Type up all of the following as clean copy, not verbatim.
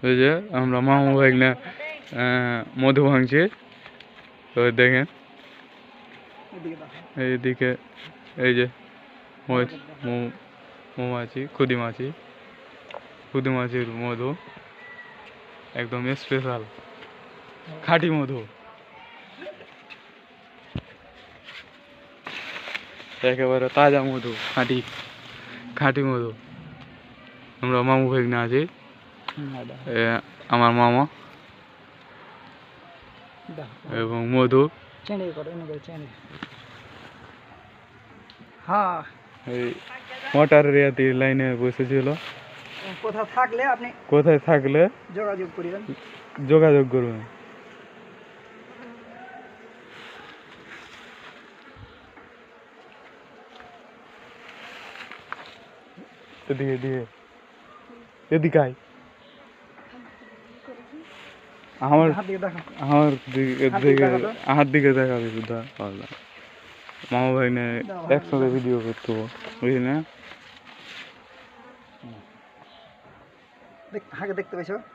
ওই যে আমরা মামু ভাইগনা মধু ভাঙছে, তো দেখেন এইদিকে এই যে মৌমাছি, খুদি মাছির মধু একদম স্পেশাল খাঁটি মধু, একেবারে তাজা মধু, খাঁটি মধু। আমরা মামু ভাইগনা আছি, আমার মামা এবং মধু। এই মোটরের লাইনে বসেছিল, কোথায় থাকলে যোগাযোগ করবেন। এদিকে আয়, আমার দিকে দেখাবি শুধু। মামা ভাই না একসাথে ভিডিও করতে বুঝলি না?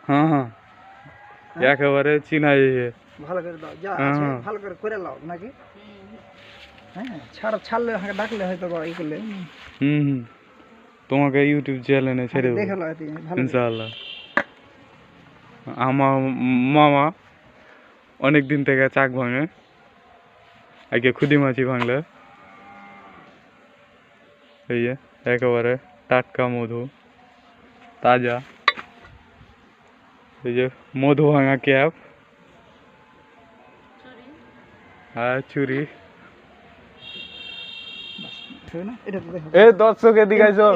হ্যাঁ হ্যাঁ, একেবারে চিনাই ভালো করে দাও, যা আছে ভালো করে করে নাও নাকি। হ্যাঁ, ছাড়লে ডাকলে হয়তো ই করলে তোমাকে ইউটিউব চ্যানেলে ছেড়ে দেবো ইনশাআল্লাহ। আমার মামা অনেক দিন থেকে চাক ভাঙে, আগে খুদি মাছি ভাঙলে। এই যে একেবারে টাটকা মধু, তাজা। এই যে মধু ভাঙা ক্যাপ আর ছুরি। এই দর্শক এদিকে আইসো,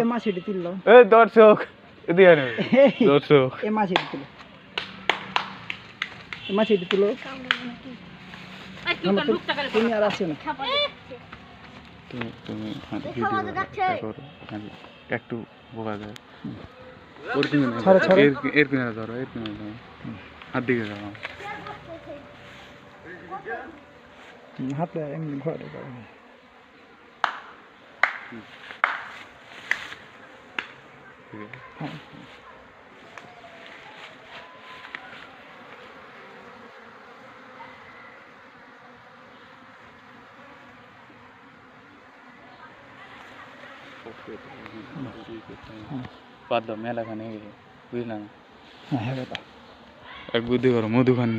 এই দর্শক এদিকে আনো, দর্শক মাছিটি তুলো। তুমি আর আসছো না, তুমি একটু বোকা যায়। এর কিনারে ধরো, হাত দিকে যাও, হাতে এমনি ঘরে পাতলা মেলা খানে বুঝলাম। এক বুদ্ধি করো, মধু খান